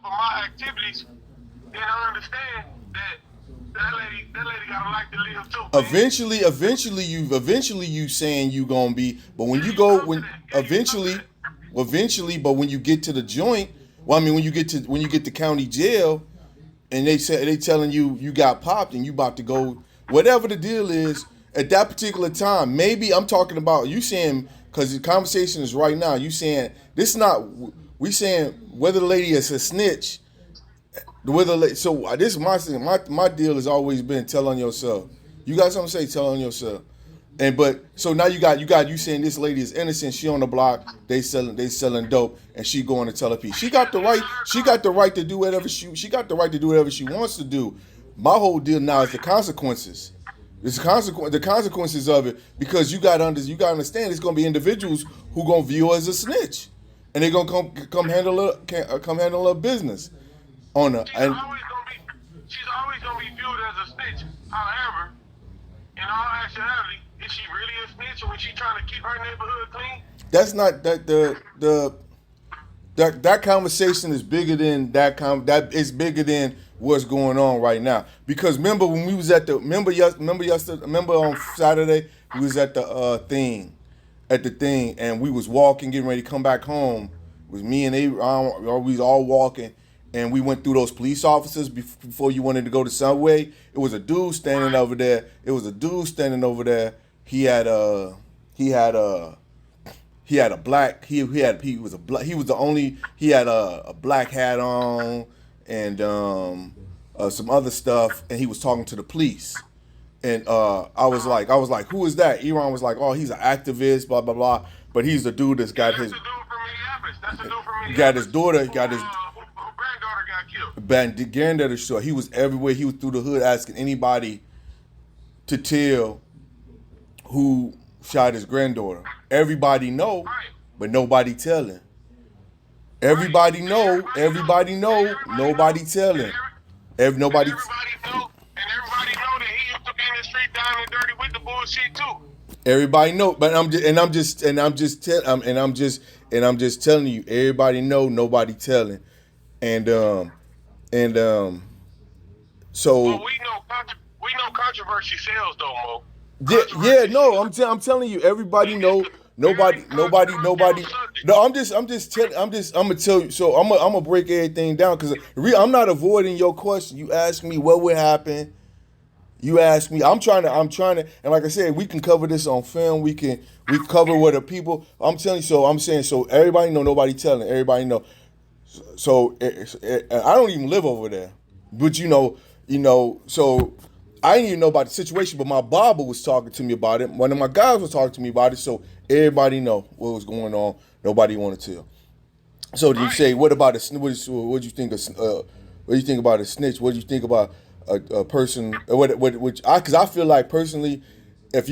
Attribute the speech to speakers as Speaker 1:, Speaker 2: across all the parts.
Speaker 1: for my activities, then I understand that lady got a life to live too.
Speaker 2: Eventually you saying you gonna be, but when you go when eventually, but when you get to the joint, well, I mean when you get to county jail, and they telling you you got popped and you about to go whatever the deal is at that particular time. Maybe I'm talking about you saying because the conversation is right now. You saying this is not we saying whether the lady is a snitch. So this is my thing. My deal has always been tell on yourself. You got something to say, tell on yourself. And but so now you saying this lady is innocent. She on the block. They selling dope, and she going to tell her piece. She got the right. She got the right to do whatever she got the right to do whatever she wants to do. My whole deal now is the consequences. The consequences of it because you got to understand it's gonna be individuals who gonna view her as a snitch, and they gonna come handle her business on her. And
Speaker 1: She's always gonna be viewed as a snitch. However, in all actuality, is she really a snitch, or was she trying to keep her neighborhood clean?
Speaker 2: that's not that conversation is bigger than that is bigger than what's going on right now. Because remember when we was at the remember on Saturday we was at the thing and we was walking getting ready to come back home. It was me and we was all walking and we went through those police officers before you wanted to go to Subway. It was a dude standing over there. He had a black he was the only he had a black hat on and some other stuff and he was talking to the police and I was like who is that? Iran was like, oh, he's an activist, blah blah blah, but he's the dude that's got his got his daughter got his
Speaker 1: granddaughter got killed.
Speaker 2: granddaughter. So he was everywhere. He was through the hood asking anybody to tell who shot his granddaughter. Everybody know, but nobody telling. Everybody know, nobody telling.
Speaker 1: Everybody know that he used to be in the street down and dirty with the bullshit too.
Speaker 2: Everybody know, but I'm just telling you. Everybody know, nobody telling, and so.
Speaker 1: Well, we know controversy sells though, Mo.
Speaker 2: Yeah, no, I'm telling you, everybody know, nobody. No, I'm gonna tell you. So I'm gonna break everything down because I'm not avoiding your question. You asked me what would happen. You asked me. I'm trying to, and like I said, we can cover this on film. We cover what the people. I'm telling you. So I'm saying. So everybody know, nobody telling. Everybody know. So I don't even live over there, but so. I didn't even know about the situation, but my barber was talking to me about it. One of my guys was talking to me about it, so everybody know what was going on. Nobody want to tell. So you say, what about a what do you think? What do you think about a snitch? What do you think about a person? Because I feel like personally, if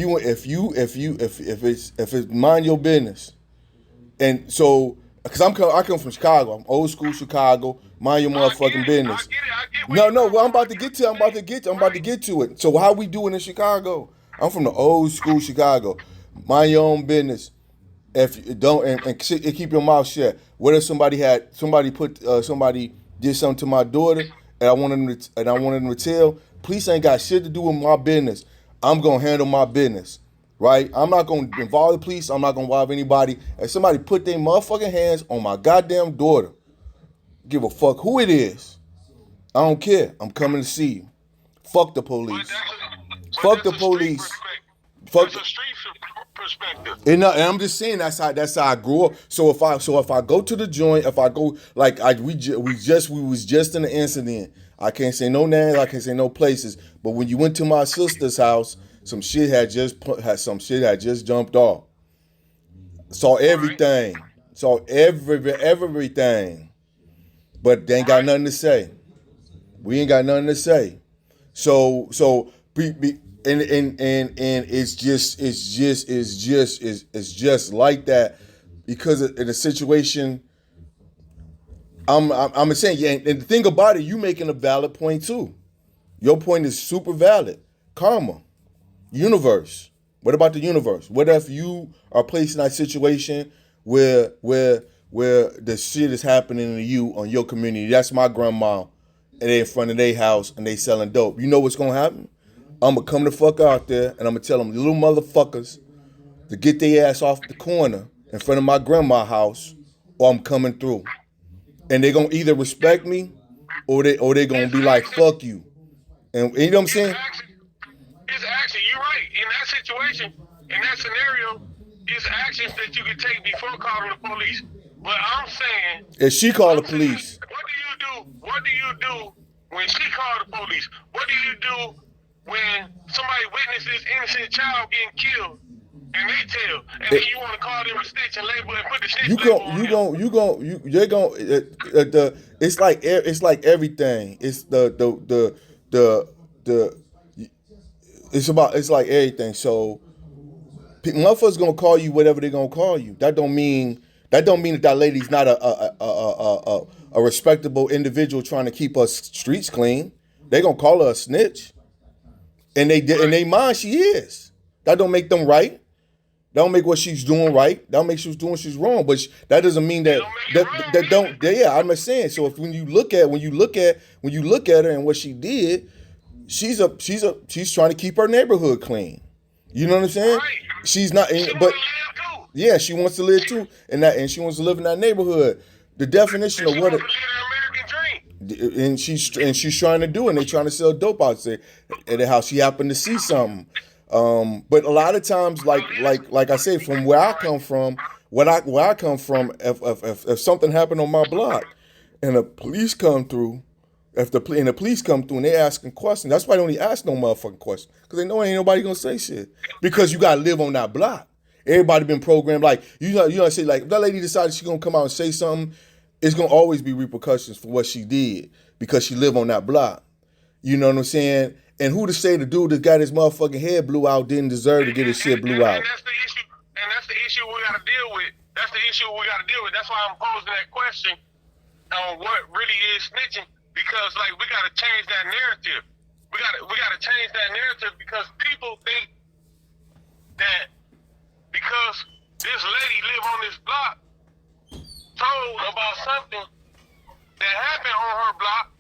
Speaker 2: it's mind your business, and so because I come from Chicago, I'm old school Chicago. Mind your motherfucking business. No. Well, I'm about to get to it. So how we doing in Chicago? I'm from the old school Chicago. Mind your own business. If you don't and keep your mouth shut. What if somebody did something to my daughter and I wanted them to tell? Police ain't got shit to do with my business. I'm gonna handle my business. Right? I'm not gonna involve the police. I'm not gonna involve anybody. If somebody put their motherfucking hands on my goddamn daughter, give a fuck who it is. I don't care. I'm coming to see you. Fuck the police. Fuck the police. Fuck.
Speaker 1: It's a street perspective.
Speaker 2: And I'm just saying that's how I grew up. So if I go to the joint, if I go like we was just in an incident. I can't say no names. I can't say no places. But when you went to my sister's house, some shit had just jumped off. Saw everything. Saw everything. But they ain't got nothing to say. We ain't got nothing to say. So and it's just like that because in a situation. I'm saying, yeah, and the thing about it, you making a valid point too. Your point is super valid. Karma, universe. What about the universe? What if you are placed in that situation where where the shit is happening to you on your community. That's my grandma, and they in front of their house and they selling dope. You know what's gonna happen? I'm gonna come the fuck out there and I'm gonna tell them little motherfuckers to get their ass off the corner in front of my grandma's house, or I'm coming through. And they gonna either respect me, or they gonna be like, fuck you. And you know what I'm saying?
Speaker 1: It's action. You're right. In that situation, in that scenario, it's actions that you can take before calling the police. But I'm saying,
Speaker 2: if she called the police,
Speaker 1: what do you do? What do you do when she called the police? What do you do when somebody witnesses innocent child getting killed and they tell, and then you want to call them a snitch and label and put the snitch label on them?
Speaker 2: you're going. It's like everything. It's it's like everything. So motherfuckers gonna call you whatever they gonna call you. That don't mean that lady's not a respectable individual trying to keep us streets clean. They gonna call her a snitch, and in they mind she is. That don't make them right. That don't make what she's doing right. That don't make she's doing she's wrong. But that doesn't mean that yeah. I'm just saying. So if when you look at her and what she did, she's trying to keep her neighborhood clean. You know what I'm saying?
Speaker 1: Right.
Speaker 2: She's not, but yeah, she wants to live too, and she wants to live in that neighborhood. The definition of what and she's trying to do, and they're trying to sell dope out there at the house. She happened to see something, but a lot of times, like I say, from where I come from, where I come from, if something happened on my block, and the police come through. If the police come through and they asking questions, that's why they don't even ask no motherfucking questions, because they know ain't nobody gonna say shit, because you gotta live on that block. Everybody been programmed like you know say, like, if that lady decided she gonna come out and say something, it's gonna always be repercussions for what she did, because she live on that block. You know what I'm saying? And who to say the dude that got his motherfucking head blew out didn't deserve to get his shit blew out?
Speaker 1: And that's the issue. And that's the issue we gotta deal with. That's the issue we gotta deal with. That's why I'm posing that question on what really is snitching. Because like we gotta change that narrative. We gotta change that narrative, because people think that because this lady live on this block, told about something that happened on her block,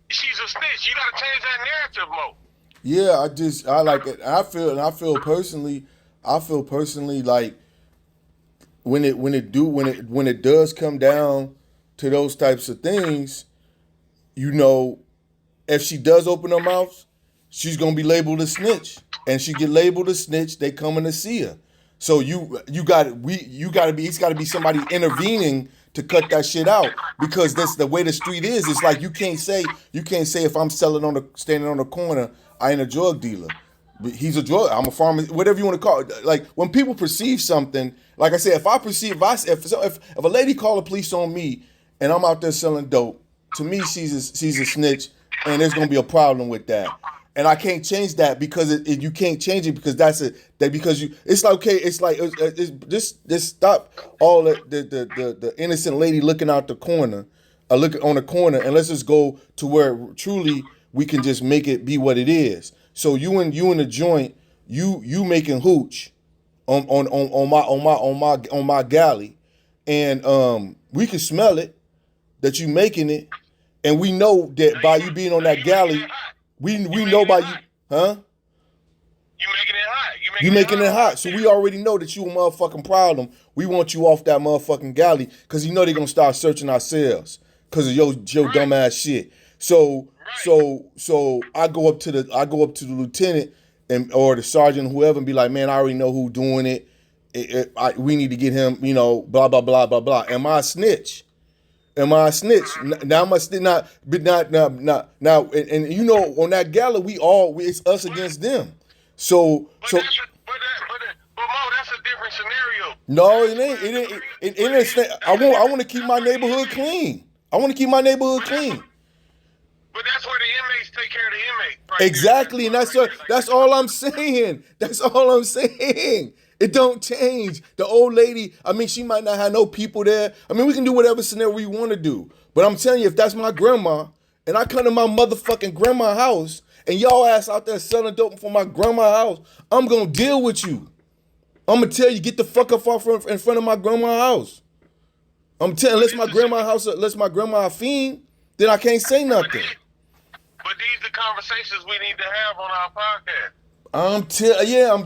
Speaker 1: she's a snitch. You gotta change that narrative, Mo.
Speaker 2: Yeah, I like it. I feel personally like when it does come down to those types of things, you know, if she does open her mouth, she's gonna be labeled a snitch, and she get labeled a snitch. They coming to see her. So it's got to be somebody intervening to cut that shit out, because that's the way the street is. It's like you can't say if I'm standing on the corner, I ain't a drug dealer. He's a drug. I'm a farmer. Whatever you want to call it. Like when people perceive something, like I said, if a lady call the police on me and I'm out there selling dope, to me she's a snitch, and there's gonna be a problem with that. And I can't change that, because you can't change it, because it's like, okay, it's like just stop all the innocent lady looking out the corner, looking on the corner, and let's just go to where truly we can just make it be what it is. So you in the joint, you making hooch on my galley, and we can smell it that you making it, and we know that by you being on that galley. We know by you, huh?
Speaker 1: You making it hot.
Speaker 2: You making it hot. So we already know that you a motherfucking problem. We want you off that motherfucking galley, because you know they're gonna start searching our cells because of your dumb ass shit. So I go up to the lieutenant or the sergeant, whoever, and be like, man, I already know who doing it. We need to get him. You know, blah blah blah blah blah. Am I a snitch? Now must not, but not now. And you know, on that gala, it's us against them.
Speaker 1: But Mo, that's a different scenario.
Speaker 2: No, it ain't. It ain't. I want to keep my neighborhood clean. But that's where the inmates take care of the inmate. Right? Exactly, and that's all I'm saying. That's all I'm saying. It don't change. The old lady, I mean, she might not have no people there. I mean, we can do whatever scenario we want to do. But I'm telling you, if that's my grandma, and I come to my motherfucking grandma's house, and y'all ass out there selling dope for my grandma's house, I'm going to deal with you. I'm going to tell you, get the fuck up off in front of my grandma's house. I'm telling, unless my grandma a fiend, then I can't say nothing.
Speaker 1: But these are conversations we need to have on our podcast.
Speaker 2: I'm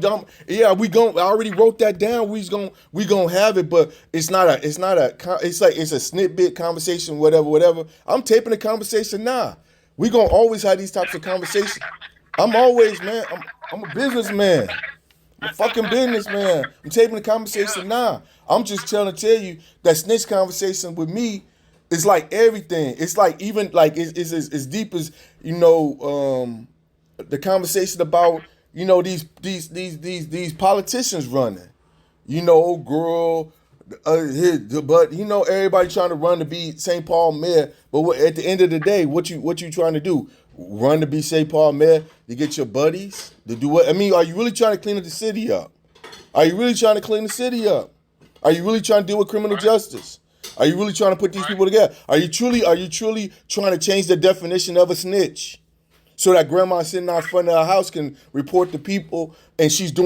Speaker 2: dumb. Yeah, I already wrote that down. We gonna have it, but it's like it's a snippet conversation, whatever. I'm taping the conversation now. We gonna always have these types of conversations. I'm always, man. I'm a businessman. I'm a fucking businessman. I'm taping the conversation now. I'm just trying to tell you that snitch conversation with me is like everything. It's like even like it's as deep as the conversation about these politicians running. Girl, but everybody trying to run to be St. Paul mayor. But at the end of the day, what you trying to do? Run to be St. Paul mayor to get your buddies to do what? I mean, are you really trying to clean the city up? Are you really trying to clean the city up? Are you really trying to deal with criminal justice? Are you really trying to put these people together? Are you truly trying to change the definition of a snitch? So that grandma sitting out front of her house can report to people, and she's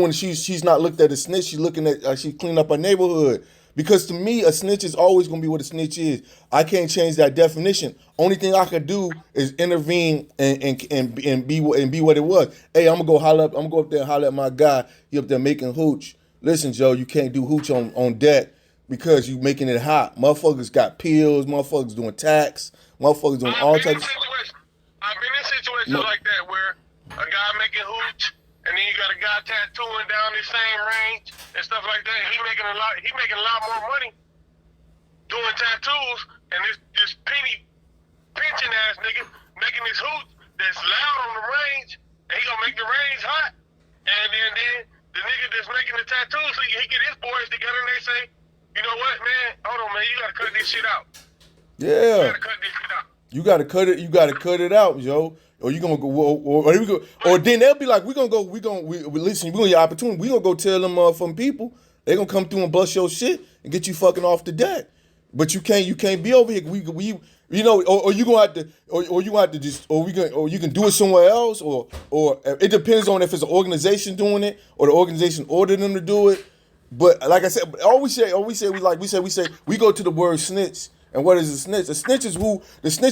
Speaker 2: not looked at a snitch. She's looking at she's cleaning up her neighborhood. Because to me, a snitch is always gonna be what a snitch is. I can't change that definition. Only thing I could do is intervene and be what it was. Hey, I'm gonna go up there and holler at my guy. He up there making hooch. Listen, Joe, you can't do hooch on deck because you making it hot. Motherfuckers got pills. Motherfuckers doing tax. Motherfuckers doing all types of.
Speaker 1: I've been in situations like that where a guy making hooch, and then you got a guy tattooing down the same range and stuff like that. He making a lot more money doing tattoos, and this pinching ass nigga making this hooch that's loud on the range, and he gonna make the range hot. And then the nigga that's making the tattoos, he get his boys together and they say, you know what, man? Hold on, man. You gotta cut this shit out.
Speaker 2: Yeah.
Speaker 1: You gotta cut this shit out.
Speaker 2: You gotta cut it. You gotta cut it out, yo. Or you gonna go, or then they'll be like, listen, we're gonna your opportunity. We gonna go tell them from people. They gonna come through and bust your shit and get you fucking off the deck. But you can't be over here. Or you gonna have to, or you gonna have to just, or you can do it somewhere else, or it depends on if it's an organization doing it or the organization ordered them to do it. But like I said, we go to the word snitch. And what is a snitch? A snitch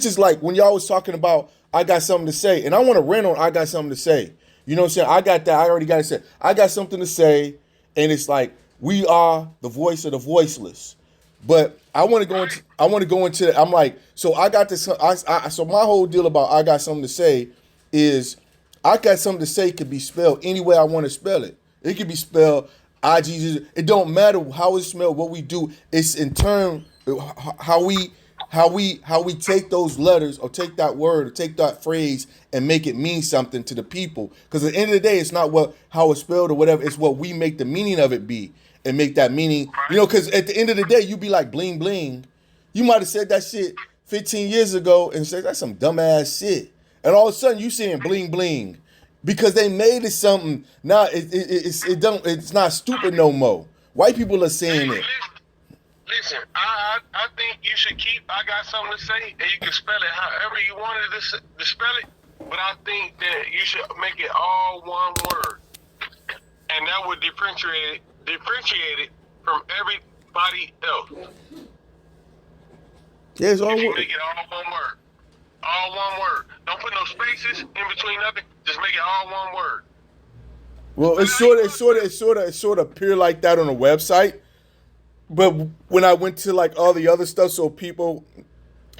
Speaker 2: is like when y'all was talking about I got something to say. And I want to rant on I got something to say. You know what I'm saying? I got that. I already got it said. I got something to say. And it's like we are the voice of the voiceless. But I want to go into I'm like, so I got this. So my whole deal about I got something to say is I got something to say could be spelled any way I want to spell it. It could be spelled IGG. It don't matter how it's spelled, what we do. It's in turn how we take those letters or take that word or take that phrase and make it mean something to the people. Because at the end of the day, it's not how it's spelled or whatever. It's what we make the meaning of it be and make that meaning. Because at the end of the day, you be like bling bling. You might have said that shit 15 years ago and said that's some dumbass shit. And all of a sudden you saying bling bling because they made it something. Now it's not stupid no more. White people are saying it.
Speaker 1: Listen, I think you should keep I got something to say, and you can spell it however you wanted to spell it, but I think that you should make it all one word. And that would differentiate it from everybody else.
Speaker 2: Yeah, it's all
Speaker 1: one word. Make it all one word. All one word. Don't put no spaces in between nothing. Just make it all one word.
Speaker 2: Well, it's sort of appear like that on the website. But when I went to like all the other stuff, so people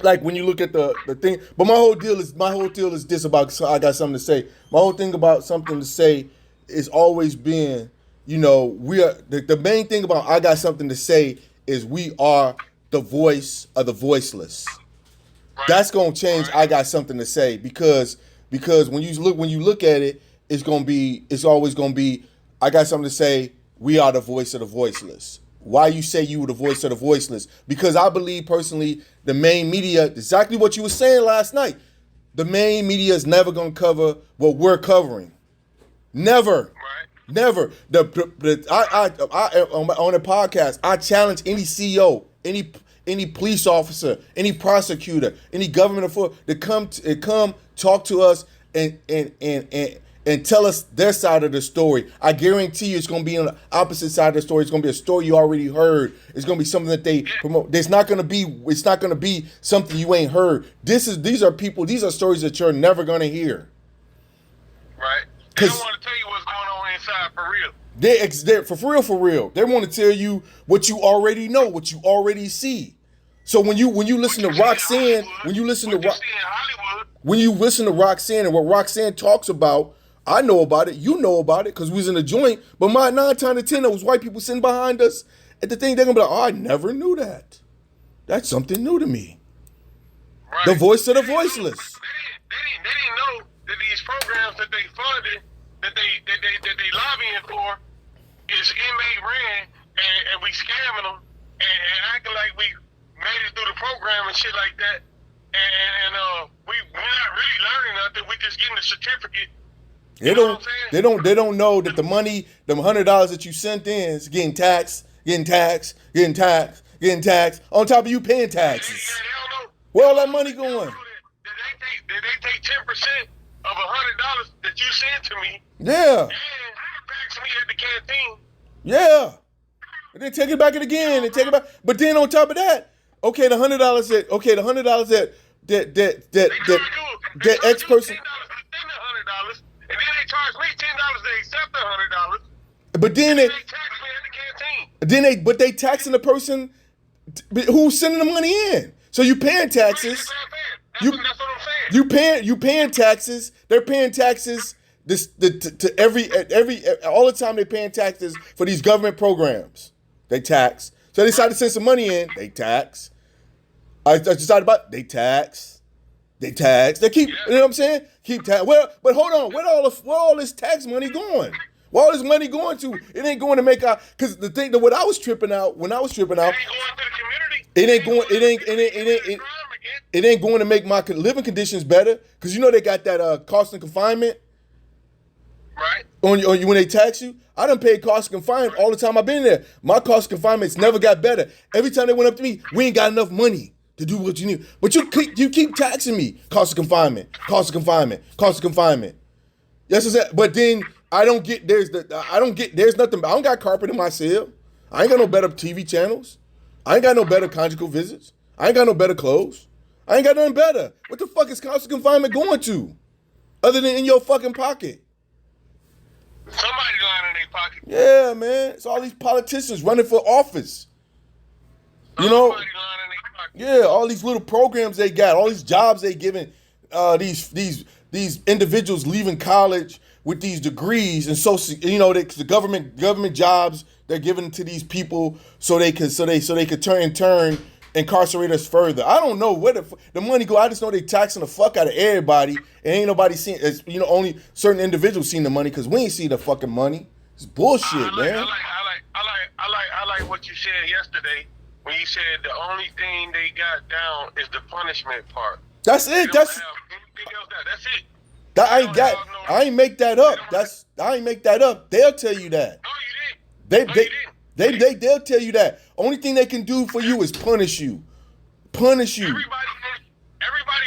Speaker 2: like when you look at the thing. But my whole deal is this about. So I got something to say. My whole thing about something to say is always been, we are the main thing about I got something to say is we are the voice of the voiceless. Right. That's gonna change. Right. I got something to say because when you look at it, it's always gonna be I got something to say. We are the voice of the voiceless. Why you say you were the voice of the voiceless? Because I believe personally the main media, exactly what you were saying last night, the main media is never going to cover what we're covering. Never. Right. Never. I on a podcast, I challenge any CEO, any police officer, any prosecutor, any government official to come talk to us and and tell us their side of the story. I guarantee you it's going to be on the opposite side of the story. It's going to be a story you already heard. It's going to be something that they promote. It's not going to be something you ain't heard. These are stories that you're never going to hear.
Speaker 1: Right. They don't want to tell you what's going on inside for real.
Speaker 2: They're for real. They want to tell you what you already know, what you already see. So when you listen to Roxanne, when you listen to Roxanne and what Roxanne talks about, I know about it. You know about it because we was in a joint. But my 9 times out of 10, those white people sitting behind us at the thing, they're gonna be like, "Oh, I never knew that. That's something new to me." Right. The voice of the voiceless.
Speaker 1: They didn't know that these programs that they funded, that they lobbying for, is inmate ran, and we scamming them and acting like we made it through the program and shit like that, and we're not really learning nothing. We just getting the certificate.
Speaker 2: They don't know that the money, the $100 that you sent in, is getting taxed. On top of you paying taxes.
Speaker 1: Yeah, they don't know.
Speaker 2: Where all that money going?
Speaker 1: Did they take 10% of $100 that you sent to me?
Speaker 2: Yeah.
Speaker 1: And tax me at the canteen.
Speaker 2: Yeah. And then take it back again and take it back. But then on top of that, okay, the $100 that X person.
Speaker 1: $100, and then they charge me $10 to accept the $100.
Speaker 2: But then they
Speaker 1: tax me at the canteen.
Speaker 2: But they taxing the person who's sending the money in. So you paying taxes.
Speaker 1: That's what I'm saying.
Speaker 2: You paying taxes. They're paying taxes. To every all the time they're paying taxes for these government programs. They tax. So they decide to send some money in. They tax. I decided about they tax. They keep. You know what I'm saying? Keep tax. Well, but hold on. Where all this tax money going? Where all this money going to? It ain't going to make our. Because the thing that when I was tripping out.
Speaker 1: It ain't going to the community.
Speaker 2: It ain't going to make my living conditions better. Because you know they got that cost of confinement.
Speaker 1: Right.
Speaker 2: On you when they tax you, I done paid cost of confinement all the time I've been there. My cost of confinement's never got better. Every time they went up to me, we ain't got enough money to do what you need. But you keep taxing me. Cost of confinement. Yes, it's that. But then I don't get there's nothing. I don't got carpet in my cell. I ain't got no better TV channels. I ain't got no better conjugal visits. I ain't got no better clothes. I ain't got nothing better. What the fuck is cost of confinement going to? Other than in your fucking pocket.
Speaker 1: Somebody lying in their pocket.
Speaker 2: Yeah, man. It's all these politicians running for office. You know?
Speaker 1: Somebody lying in their pocket.
Speaker 2: Yeah, all these little programs they got, all these jobs they giving these individuals leaving college with these degrees, and so you know the government jobs they're giving to these people so they could turn incarcerate us further. I don't know where the money go. I just know they taxing the fuck out of everybody, and ain't nobody seen. Only certain individuals seen the money because we ain't see the fucking money. It's bullshit, man.
Speaker 1: I like what you said yesterday when you said the only thing they got down is the punishment part.
Speaker 2: That's it. That's
Speaker 1: it.
Speaker 2: I ain't make that up. I ain't make that up. They'll tell you that.
Speaker 1: No, you didn't.
Speaker 2: They'll tell you that. Only thing they can do for you is punish you.
Speaker 1: Everybody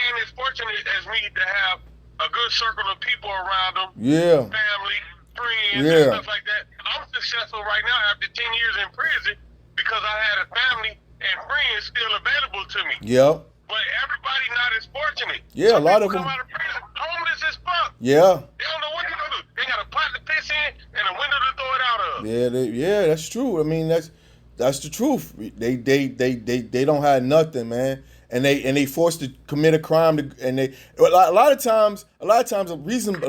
Speaker 1: in is fortunate as me to have a good circle of people around them.
Speaker 2: Yeah.
Speaker 1: Family, friends, and stuff like that. I'm successful right now after 10 years in prison because I had a family and friends still available to me.
Speaker 2: Yep.
Speaker 1: But everybody not as fortunate.
Speaker 2: Yeah,
Speaker 1: Some
Speaker 2: a lot of
Speaker 1: people
Speaker 2: them.
Speaker 1: come out of prison homeless as fuck.
Speaker 2: Yeah.
Speaker 1: They don't know what to do. They got a pot to piss in and a window to throw it out of.
Speaker 2: Yeah, that's true. I mean, that's the truth. They don't have nothing, man, and they forced to commit a crime. A lot of times the reason a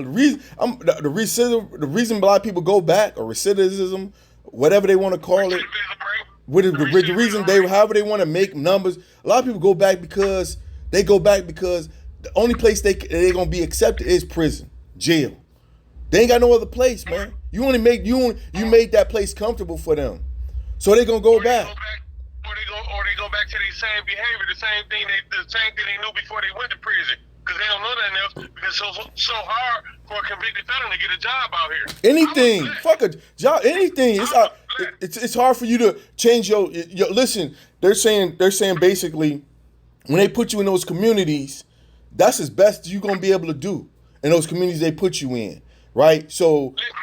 Speaker 2: lot of people go back, or recidivism, whatever they want to call it. The reason however they want to make numbers, a lot of people go back because the only place they're gonna be accepted is prison, jail. They ain't got no other place, man. You made that place comfortable for them, so they gonna go back.
Speaker 1: Or they go back to their same behavior, the same thing they knew before they went to prison, because they don't know nothing else. Because it's so hard for a convicted felon to get a job out here.
Speaker 2: Anything, fuck a job, anything. It's hard for you to change your. Listen, they're saying basically, when they put you in those communities, that's as best you're gonna be able to do in those communities they put you in. right? So
Speaker 1: Listen,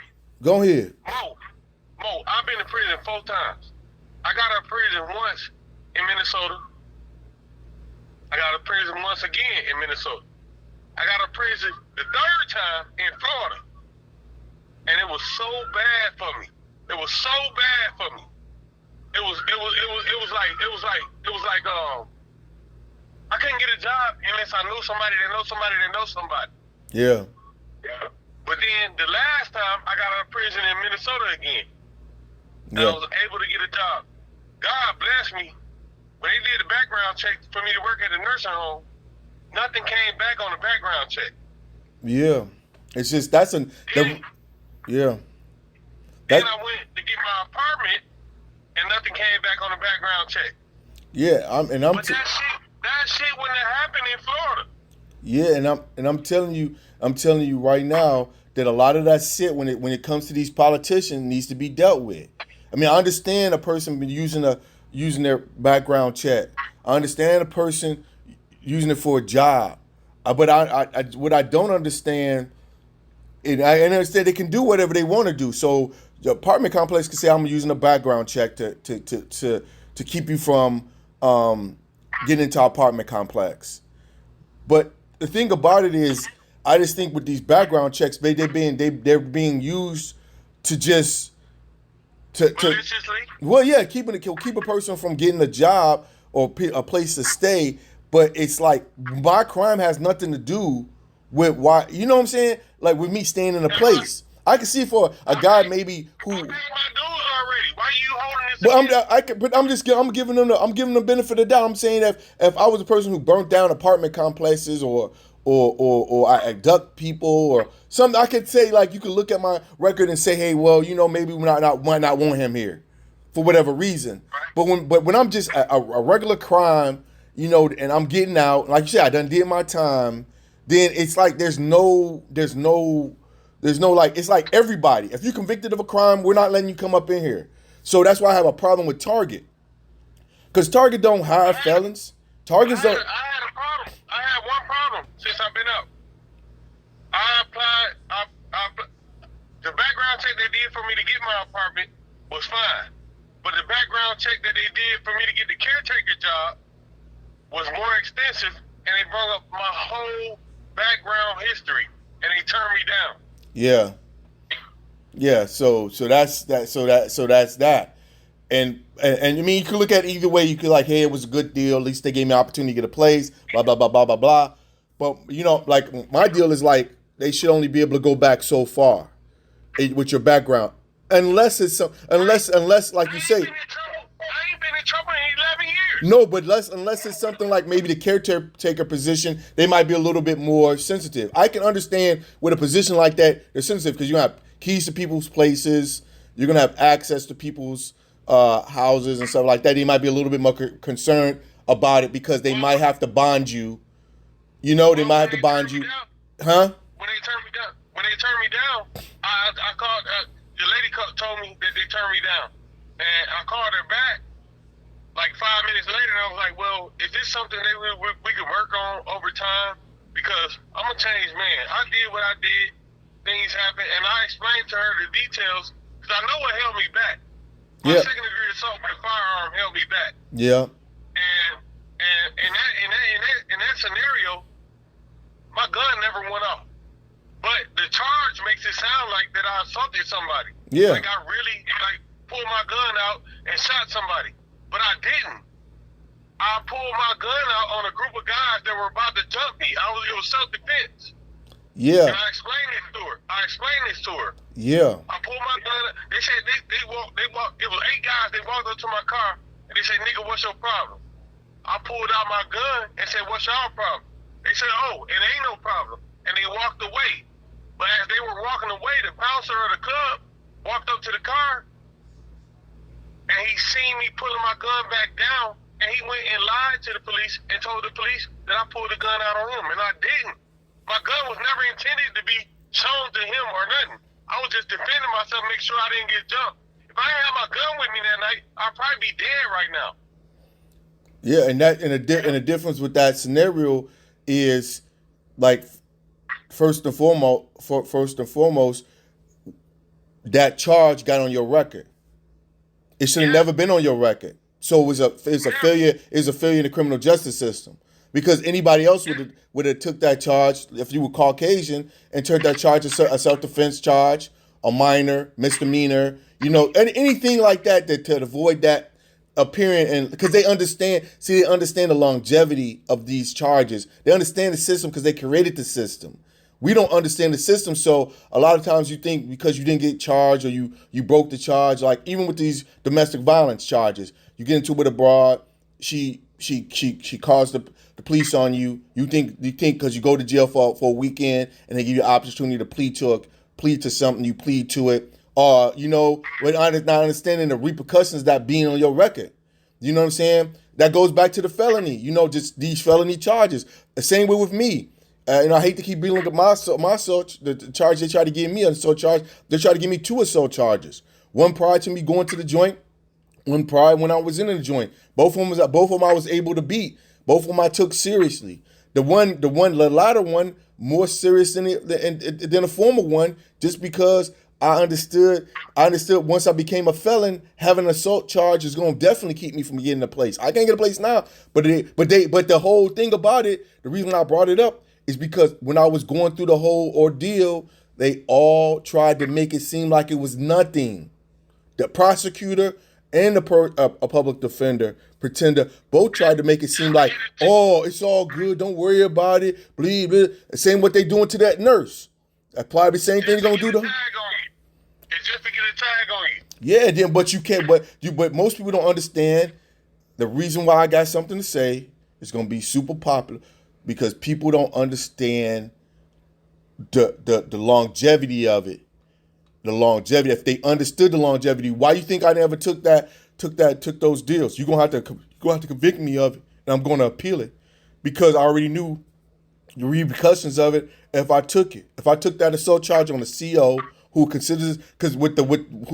Speaker 2: go ahead.
Speaker 1: Mo, I've been to prison 4 times. I got out of prison once in Minnesota. I got out of prison once again in Minnesota. I got out of prison the 3rd time in Florida. And it was so bad for me. It was so bad for me. It was like I couldn't get a job unless I knew somebody that knows somebody that knows somebody.
Speaker 2: Yeah.
Speaker 1: Yeah. But then the last time I got out of prison in Minnesota again. And
Speaker 2: Yeah.
Speaker 1: I was able to get a job. God bless me. When they did the background check for me to work at a nursing home, nothing came back on the background check.
Speaker 2: Yeah. It's just yeah.
Speaker 1: Then I went to get my apartment, and nothing came back on the background check.
Speaker 2: Yeah, but
Speaker 1: that shit wouldn't have happened in Florida.
Speaker 2: Yeah, and I'm telling you right now that a lot of that shit when it comes to these politicians needs to be dealt with. I mean, I understand a person been using their background check. I understand a person using it for a job. But what I don't understand, and I understand they can do whatever they want to do. So the apartment complex can say I'm using a background check to keep you from getting into our apartment complex. But the thing about it is, I just think with these background checks, they're being used to just
Speaker 1: Maliciously?
Speaker 2: well, yeah, keep a person from getting a job or a place to stay. But it's like my crime has nothing to do with why, you know what I'm saying? Like with me staying in a place. I can see for a guy maybe who.
Speaker 1: I paid my dues already. Why are you holding this?
Speaker 2: I'm giving them the benefit of the doubt. I'm saying that if I was a person who burnt down apartment complexes or I abduct people or something, I could say like you could look at my record and say, hey, well, you know, maybe we might not want him here for whatever reason.
Speaker 1: Right.
Speaker 2: But when I'm just a regular crime, you know, and I'm getting out, like you said, I done did my time, then it's like there's no like, it's like everybody. If you're convicted of a crime, we're not letting you come up in here. So that's why I have a problem with Target. Because Target don't hire felons. Targets don't.
Speaker 1: I had a problem. I had one problem since I've been up. I applied. The background check they did for me to get my apartment was fine. But the background check that they did for me to get the caretaker job was more extensive, and they brought up my whole background history, and they turned me down.
Speaker 2: Yeah. Yeah, so that's that. And I mean, you could look at it either way. You could like, hey, it was a good deal. At least they gave me an opportunity to get a place, blah, blah, blah, blah, blah, blah. But, you know, like my deal is like they should only be able to go back so far with your background. Unless like you say.
Speaker 1: I ain't been in trouble in 11 years.
Speaker 2: No, but unless it's something like maybe the caretaker position, they might be a little bit more sensitive. I can understand with a position like that, they're sensitive because you have keys to people's places. You're going to have access to people's houses and stuff like that. They might be a little bit more concerned about it because they might have to bond you. You know, they might have to bond you. Huh?
Speaker 1: When they turned me down, I called, the lady told me that they turned me down. And I called her back like 5 minutes later, and I was like, well, is this something that we could work on over time? Because I'm a changed man. I did what I did. Things happened, and I explained to her the details because I know what held me back. My second degree assault with a firearm held me back.
Speaker 2: Yeah.
Speaker 1: And in that scenario, my gun never went off. But the charge makes it sound like that I assaulted somebody.
Speaker 2: Yeah.
Speaker 1: Like I really pulled my gun out and shot somebody. But I didn't. I pulled my gun out on a group of guys that were about to jump me. It was self-defense.
Speaker 2: Yeah.
Speaker 1: And I explained this to her.
Speaker 2: Yeah.
Speaker 1: I pulled my gun. They said they walked. It was 8 guys. They walked up to my car and they said, "Nigga, what's your problem?" I pulled out my gun and said, "What's your problem?" They said, "Oh, it ain't no problem." And they walked away. But as they were walking away, the bouncer of the club walked up to the car and he seen me pulling my gun back down, and he went and lied to the police and told the police that I pulled the gun out on him, and I didn't. My gun was never intended to be shown to him or nothing. I was just defending myself, make sure I didn't get jumped. If I didn't have my gun with me that night, I'd probably be dead right now.
Speaker 2: Yeah, and the difference with that scenario is like first and foremost, that charge got on your record. It should have never been on your record. So it's a failure. It's a failure in the criminal justice system. Because anybody else would have took that charge if you were Caucasian and turned that charge a self-defense charge, a minor misdemeanor, anything like that to avoid that appearing. And because they understand the longevity of these charges. They understand the system because they created the system. We don't understand the system, so a lot of times you think because you didn't get charged or you broke the charge, like even with these domestic violence charges, you get into it with a broad, she calls the police on you. You think because you go to jail for a weekend and they give you an opportunity to plead to something, you plead to it, or without not understanding the repercussions that being on your record. You know what I'm saying? That goes back to the felony. Just these felony charges. The same way with me. I hate to keep beating up my assault, the charge they try to give me, an assault charge. They try to give me 2 assault charges. One prior to me going to the joint, one prior when I was in the joint. Both of them I was able to beat. Both of them I took seriously. The latter one more serious than the former one, just because I understood once I became a felon, having an assault charge is going to definitely keep me from getting a place. I can't get a place now, but the whole thing about it, the reason I brought it up is because when I was going through the whole ordeal, they all tried to make it seem like it was nothing. The prosecutor and a public defender, pretender, both tried to make it seem like, oh, it's all good, don't worry about it, blah, blah. Same what they doing to that nurse. That's probably the same thing they're gonna do to her.
Speaker 1: It's just to get a tag on you.
Speaker 2: Yeah, then but you can't. But most people don't understand the reason why I got something to say. It's gonna be super popular because people don't understand the longevity of it. The longevity. If they understood the longevity, why you think I never took those deals? You're gonna have to convict me of it, and I'm gonna appeal it because I already knew the repercussions of it if I took it. If I took that assault charge on a CO who considers, because who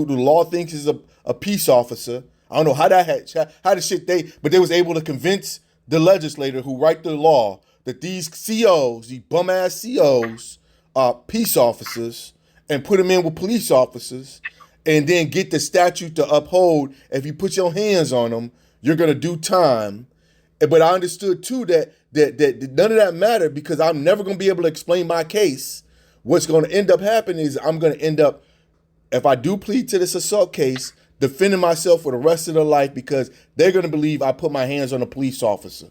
Speaker 2: the law thinks is a peace officer. I don't know how but they was able to convince the legislator who write the law that these COs, these bum ass COs, are peace officers, and put them in with police officers, and then get the statute to uphold. If you put your hands on them, you're gonna do time. But I understood too that none of that mattered because I'm never gonna be able to explain my case. What's gonna end up happening is I'm gonna end up, if I do plead to this assault case, defending myself for the rest of their life because they're gonna believe I put my hands on a police officer.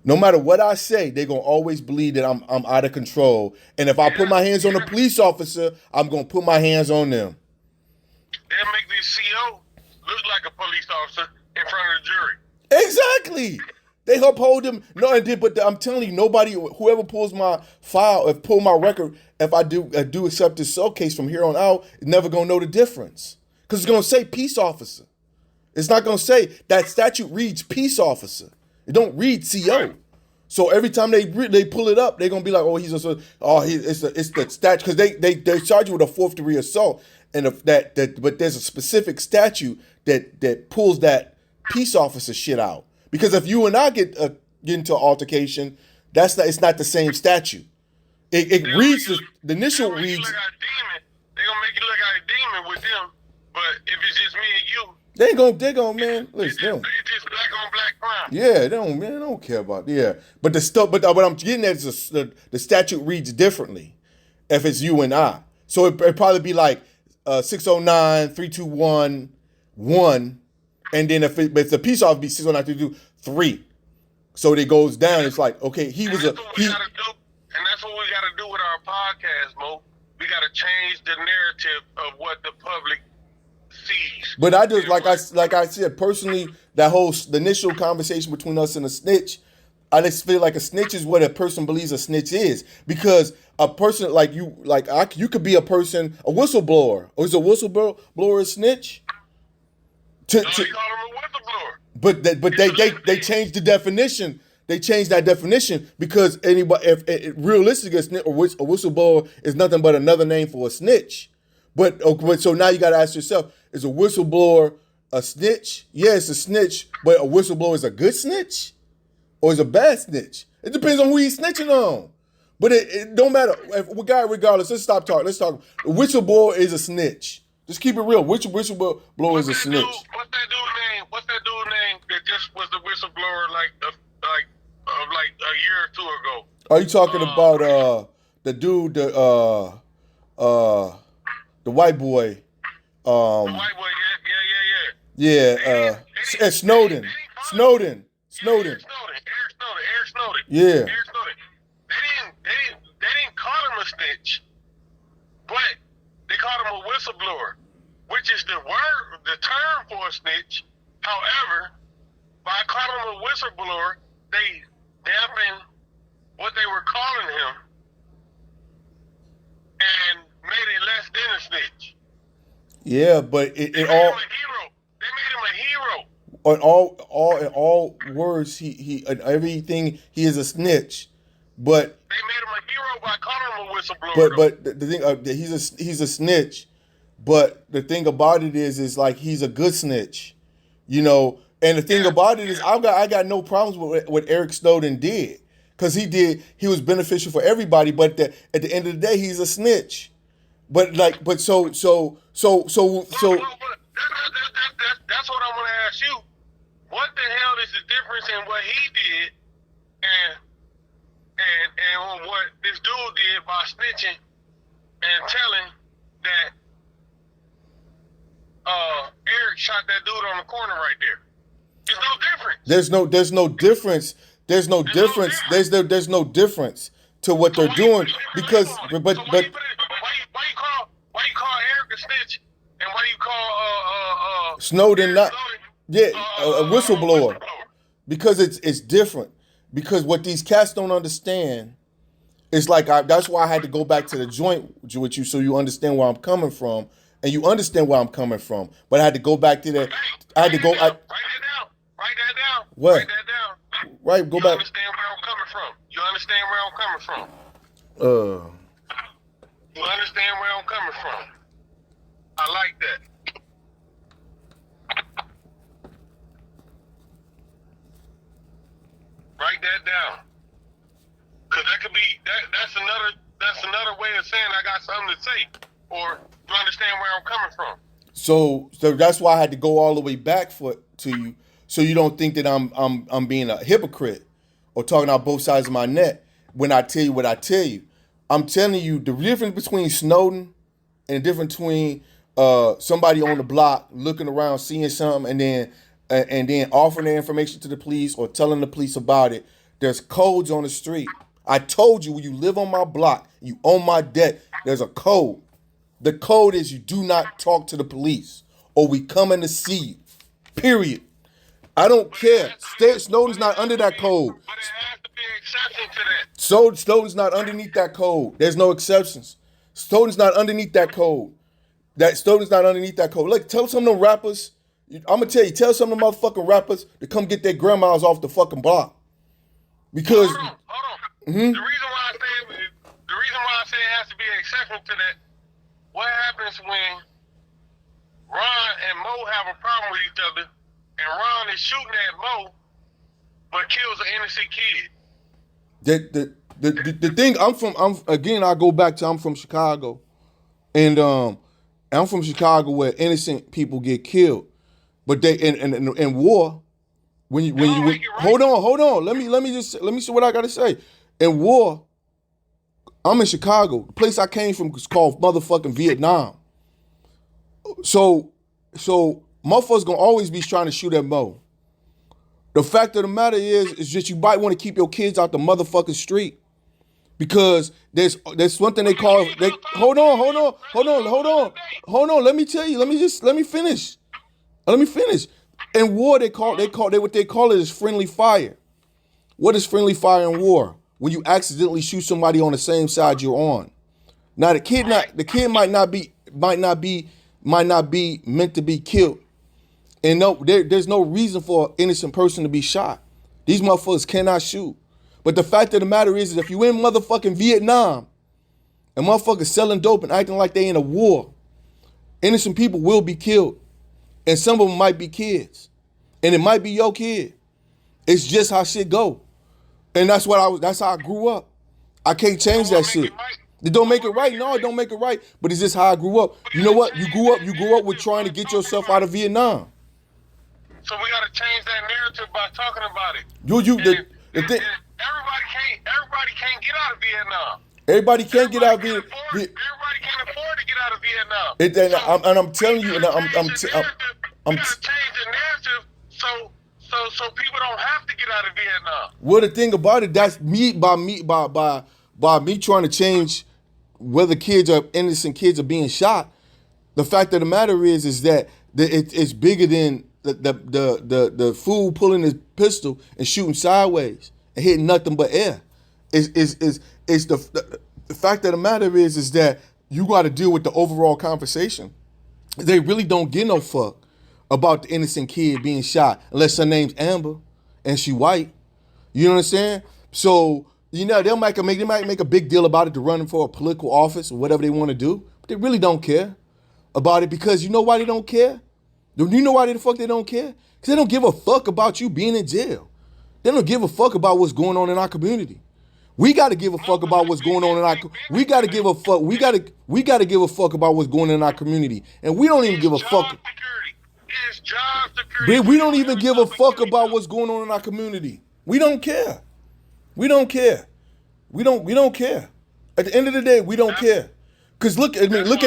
Speaker 2: No matter what I say, they're gonna always believe that I'm out of control. And if I put my hands on a police officer, I'm gonna put my hands on them.
Speaker 1: They'll make this CO look like a police officer in front of the jury.
Speaker 2: Exactly. They uphold him. But I'm telling you, nobody, whoever pulls my file, pull my record, if I do accept this assault case from here on out, is never gonna know the difference. Because it's gonna say peace officer. It's not gonna say that statute reads peace officer. It don't read CO. So every time they pull it up, they're gonna be like, oh, it's the statute, because they charge you with a 4th degree assault, and but there's a specific statute that pulls that peace officer shit out. Because if you and I get into an altercation, it's not the same statute. It reads the initial reads.
Speaker 1: They're gonna make you look like a demon with them, but if it's just me and you.
Speaker 2: They gonna, man. Listen,
Speaker 1: it's just black on black crime.
Speaker 2: Yeah, they don't care about But what I'm getting at is the statute reads differently if it's you and I. So it'd probably be like 609 321 1, and then if the peace officer be 609 322 3. So it goes down. It's like, okay,
Speaker 1: And that's what we gotta do with our podcast, Mo. We gotta change the narrative of what the public sees.
Speaker 2: But I just like I said personally, the initial conversation between us and a snitch, I just feel like a snitch is what a person believes a snitch is, because a person you could be a whistleblower, or is a whistleblower a snitch?
Speaker 1: You call him a whistleblower.
Speaker 2: But they changed the definition. They changed that definition because if realistically, a whistleblower is nothing but another name for a snitch. But so now you got to ask yourself: is a whistleblower a snitch? Yeah, it's a snitch, but a whistleblower is a good snitch, or is a bad snitch? It depends on who he's snitching on. But it don't matter. Regardless, let's stop talking. Let's talk. A whistleblower is a snitch. Just keep it real. Whistleblower is a snitch.
Speaker 1: What's that dude's name? What's that dude's name that just was the whistleblower like a year or two ago?
Speaker 2: Are you talking about the dude, the white boy?
Speaker 1: The white boy,
Speaker 2: Yeah. Snowden.
Speaker 1: Eric Snowden.
Speaker 2: Yeah.
Speaker 1: Eric Snowden. They didn't call him a snitch, but they called him a whistleblower, which is the term for a snitch. However, by calling him a whistleblower, they dampened what they were calling him and made it less than a snitch.
Speaker 2: Yeah, but it all.
Speaker 1: They made him a hero.
Speaker 2: In all words, he everything, he is a snitch. But
Speaker 1: they made him a hero by calling him a whistleblower.
Speaker 2: But the thing, he's a snitch. But the thing about it is like he's a good snitch, you know. And the thing about it is, I got no problems with what Eric Snowden did, because he was beneficial for everybody. But at the end of the day, he's a snitch. But so.
Speaker 1: That's what I want to ask you. What the hell is the difference in what he did and what this dude did by snitching and telling that Eric shot that dude on the corner right there? There's no difference. There's no difference.
Speaker 2: There's no difference to what they're doing, because
Speaker 1: why you call Eric a snitch and why you call
Speaker 2: Snowden not? Yeah, a whistleblower. Because it's different. Because what these cats don't understand is like, that's why I had to go back to the joint with you, so you understand where I'm coming from, and you understand where I'm coming from. But I had to go back to that. I had to go.
Speaker 1: Write that down.
Speaker 2: What?
Speaker 1: Write that down.
Speaker 2: Right, go
Speaker 1: you
Speaker 2: back.
Speaker 1: Understand where I'm coming from. You understand where I'm coming from. You understand where I'm coming from. I like that. Write that down. Cause that could be that's another way of saying I got something to say. Or you understand where I'm coming from. So
Speaker 2: that's why I had to go all the way back to you, so you don't think that I'm being a hypocrite or talking out both sides of my neck when I tell you what I tell you. I'm telling you the difference between Snowden and the difference between somebody on the block looking around, seeing something, and then offering their information to the police or telling the police about it. There's codes on the street. I told you, when you live on my block, you own my debt, there's a code. The code is you do not talk to the police or we coming to see you. Period. I don't care. Snowden's not under that code.
Speaker 1: But it has to be an exception to that.
Speaker 2: So Snowden's not underneath that code. There's no exceptions. Snowden's not underneath that code. Snowden's not underneath that code. Look, tell some of them rappers. I'm gonna tell some of them motherfucking rappers to come get their grandmas off the fucking block. Because
Speaker 1: hold on. The reason why I say it has to be an exception to that. What happens when Ron and Mo have a problem with each other, and Ron is shooting at Mo, but kills an innocent kid?
Speaker 2: The thing I go back to, I'm from Chicago, and I'm from Chicago where innocent people get killed, but they in war. Hold on. Let me see what I gotta say. In war, I'm in Chicago. The place I came from is called motherfucking Vietnam. So motherfuckers gonna always be trying to shoot at Mo. The fact of the matter is just you might want to keep your kids out the motherfucking street. Because there's one thing they call hold on. Let me tell you. Let me finish. In war, what they call it is friendly fire. What is friendly fire in war? When you accidentally shoot somebody on the same side you're on. Now the kid might not be meant to be killed. And there's no reason for an innocent person to be shot. These motherfuckers cannot shoot. But the fact of the matter is if you in motherfucking Vietnam and motherfuckers selling dope and acting like they in a war, innocent people will be killed. And some of them might be kids. And it might be your kid. It's just how shit go. And that's how I grew up. I can't change that shit. It don't make it right. No, it don't make it right. But it's just how I grew up. You know what? You grew up with trying to get yourself out of Vietnam.
Speaker 1: So we gotta change that narrative by talking about it.
Speaker 2: The thing.
Speaker 1: Everybody can't get out of Vietnam.
Speaker 2: Everybody can't get out of Vietnam.
Speaker 1: Everybody can't afford to get out of Vietnam.
Speaker 2: And I'm telling you, and I'm
Speaker 1: we gotta change the narrative so people don't have to get out of Vietnam.
Speaker 2: Well, the thing about it, that's by me trying to change whether innocent kids are being shot. The fact of the matter is that it's bigger than the fool pulling his pistol and shooting sideways and hitting nothing but air. It's the fact of the matter is that you got to deal with the overall conversation. They really don't give no fuck about the innocent kid being shot unless her name's Amber and she white. You know what I'm saying? So, you know, they might make a big deal about it to run for a political office or whatever they want to do, but they really don't care about it because you know why they don't care? You know why the fuck they don't care? Because they don't give a fuck about you being in jail. They don't give a fuck about what's going on in our community. We got to give a fuck about what's going on in our. We got to give a fuck. We got to give a fuck about what's going on in our community, and we don't even give a fuck. We don't even give a fuck about what's going on in our community. We don't care. We don't care. We don't care. At the end of the day, we don't care. Cause look. That's why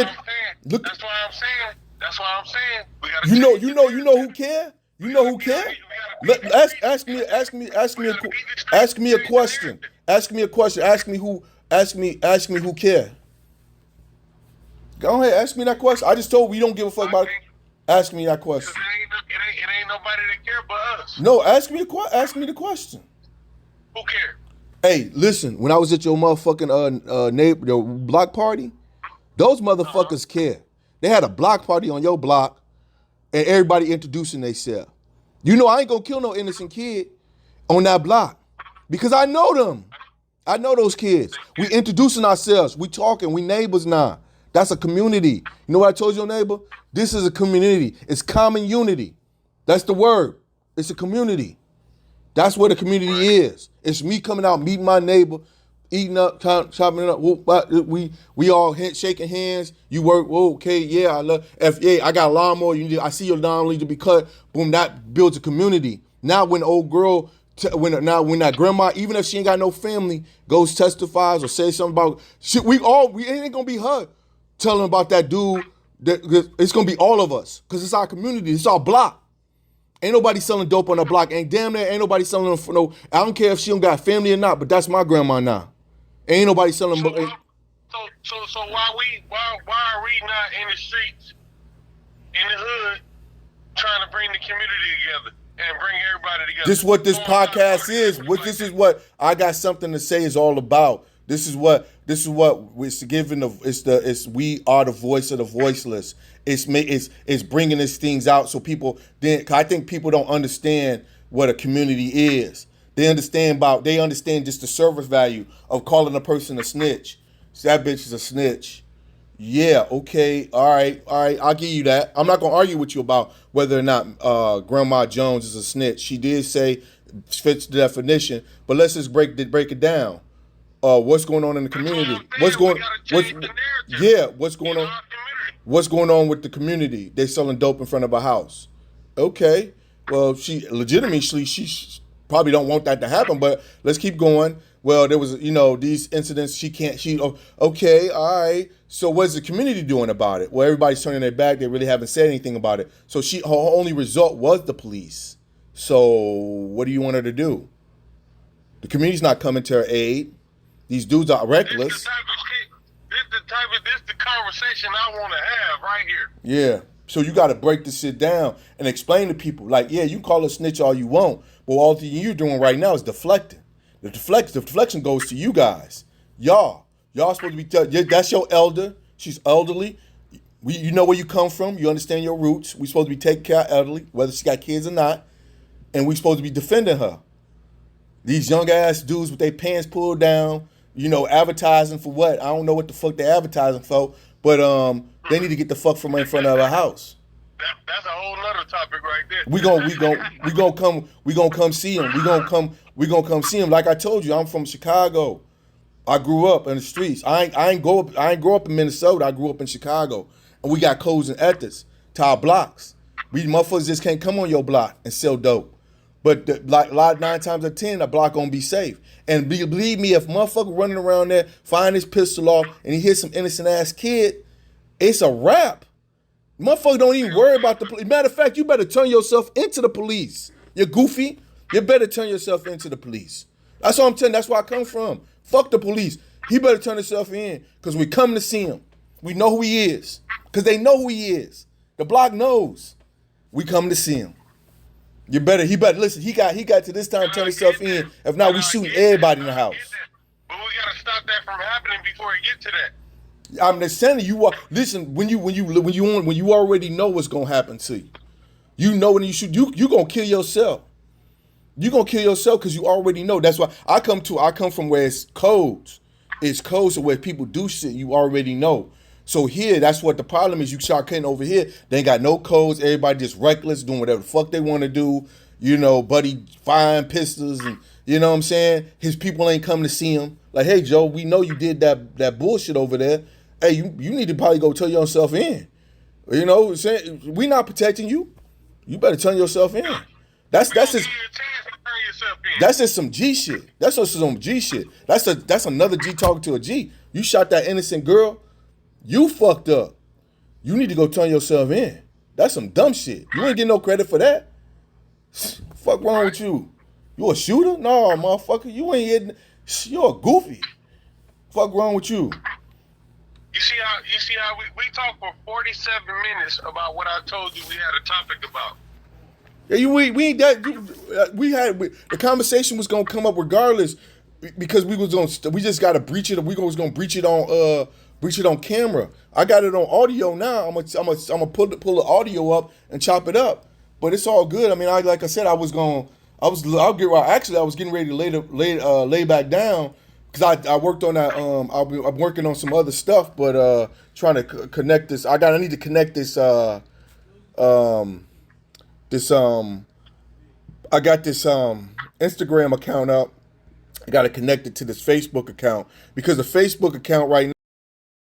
Speaker 2: I'm saying. We gotta you know who care. You know who care. Ask me a question. Ask me a question. Ask me who care. Go ahead, ask me that question. I just told we don't give a fuck about it. Ask me that question.
Speaker 1: It ain't nobody that care but us.
Speaker 2: No, ask me the question.
Speaker 1: Who care?
Speaker 2: Hey, listen, when I was at your motherfucking neighbor, your block party, those motherfuckers care. They had a block party on your block, and everybody introducing themselves. You know I ain't gonna kill no innocent kid on that block because I know them. I know those kids. We introducing ourselves. We talking. We neighbors now. That's a community. You know what I told your neighbor? This is a community. It's common unity. That's the word. It's a community. That's what a community is. It's me coming out, meeting my neighbor, eating up, chopping it up. We all shaking hands. You work. Okay, yeah, I love. I got a lawnmower. I see your lawn need to be cut. Boom, that builds a community. Now when old girl, when that grandma, even if she ain't got no family, goes testifies or says something about shit, we ain't gonna be her telling about that dude. It's gonna be all of us because it's our community. It's our block. Ain't nobody selling dope on the block. Ain't nobody selling for no. I don't care if she don't got family or not, but that's my grandma now. Ain't nobody selling.
Speaker 1: So why are we not in the streets, in the hood, trying to bring the community together and bring everybody together?
Speaker 2: This is what this podcast is. This is what I got something to say is all about. This is what it's giving. It's we are the voice of the voiceless. It's bringing these things out so people. I think people don't understand what a community is. They understand just the service value of calling a person a snitch. So that bitch is a snitch. Yeah, okay, all right, I'll give you that. I'm not gonna argue with you about whether or not Grandma Jones is a snitch. She did say fits the definition, but let's just break it down. What's going on in the community? What's going on? What's going on with the community? They selling dope in front of a house. Okay, well, she probably don't want that to happen, but let's keep going. Well, there was, these incidents. Okay, all right. So what's the community doing about it? Well, everybody's turning their back. They really haven't said anything about it. So her only result was the police. So what do you want her to do? The community's not coming to her aid. These dudes are reckless.
Speaker 1: This the conversation I want to have right here.
Speaker 2: Yeah. So you got to break this shit down and explain to people. Like, yeah, you can call a snitch all you want, but all the you're doing right now is deflecting. The deflection goes to you guys. Y'all supposed to be. That's your elder. She's elderly. You know where you come from. You understand your roots. We supposed to be taking care of elderly, whether she got kids or not, and we supposed to be defending her. These young ass dudes with their pants pulled down. Advertising for what? I don't know what the fuck they're advertising for, but they need to get the fuck from in front of our house.
Speaker 1: That's a whole nother topic right there.
Speaker 2: We gonna come see them. We gonna come see them. Like I told you, I'm from Chicago. I grew up in the streets. I ain't grow up in Minnesota. I grew up in Chicago, and we got codes and ethics to our blocks. We motherfuckers just can't come on your block and sell dope. But like 9 times out of 10, a block gonna be safe. And believe me, if motherfucker running around there, find his pistol off, and he hits some innocent ass kid, it's a wrap. Motherfucker don't even worry about the police. Matter of fact, you better turn yourself into the police. You're goofy. You better turn yourself into the police. That's what I'm telling you. That's where I come from. Fuck the police. He better turn himself in because we come to see him. We know who he is because they know who he is. The block knows. We come to see him. He better listen. He got to this time to turn himself in. If not, we shooting everybody in the house.
Speaker 1: But we gotta stop that from happening before it get to that.
Speaker 2: I'm just telling you. Listen, when you already know what's gonna happen to you, you know when you gonna kill yourself. You gonna kill yourself because you already know. That's why I come from where it's codes. It's codes to where people do shit you already know. So here, that's what the problem is. You start cutting over here. They ain't got no codes. Everybody just reckless, doing whatever the fuck they want to do. You know, buddy firing pistols and you know what I'm saying? His people ain't come to see him. Like, hey Joe, we know you did that bullshit over there. Hey, you need to probably go turn yourself in. You know, saying we not protecting you. You better turn yourself in. That's just some G shit. That's just some G shit. That's another G talking to a G. You shot that innocent girl. You fucked up. You need to go turn yourself in. That's some dumb shit. You ain't getting no credit for that. Fuck wrong with you? You a shooter? No, motherfucker. You ain't getting. You're a goofy. Fuck wrong with you?
Speaker 1: You see how we talked for 47 minutes about what I told you we had a topic about.
Speaker 2: Yeah, we ain't that. We had the conversation was gonna come up regardless because we just gotta breach it. We was gonna breach it on camera. I got it on audio now. I'm gonna pull the audio up and chop it up. But it's all good. I mean, like I said, I was getting ready to lay back down because I worked on that. I'm working on some other stuff, but trying to connect this. I need to connect this. I got this Instagram account up. I got to connect it to this Facebook account because the Facebook account right now.